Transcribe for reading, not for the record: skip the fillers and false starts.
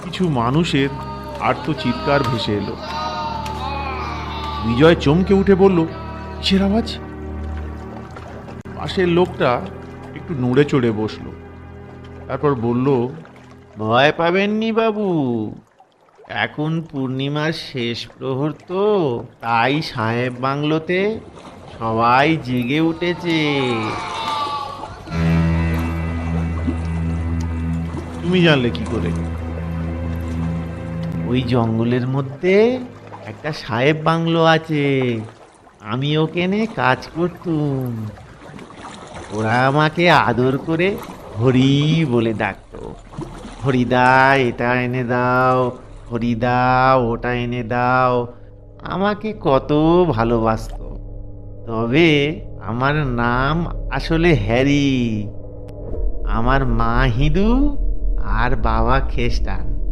কিছু মানুষের আর্ত চিৎকার ভেসে এলো। বিজয় চমকে উঠে বলল, কিসের আওয়াজ? পাশের লোকটা একটু নড়ে চড়ে বসলো, তারপর বলল, ভয় পাবেননি বাবু, এখন পূর্ণিমার শেষ প্রহর তো, তাই সাহেব বাংলোতে সবাই জেগে উঠেছে। তুমি জানলে কি করে? ওই জঙ্গলের মধ্যে একটা সাহেব বাংলো আছে, আমি ওখানে কাজ করতুম। ওরা আমাকে আদর করে হরি বলে ডাকতো। হরিদা এটা এনে দাও, হরিদা ওটা এনে দাও, আমাকে কত ভালোবাসতো। তবে আমার নাম আসলে হ্যারি। আমার মা হিন্দু আর বাবা খ্রিস্টান।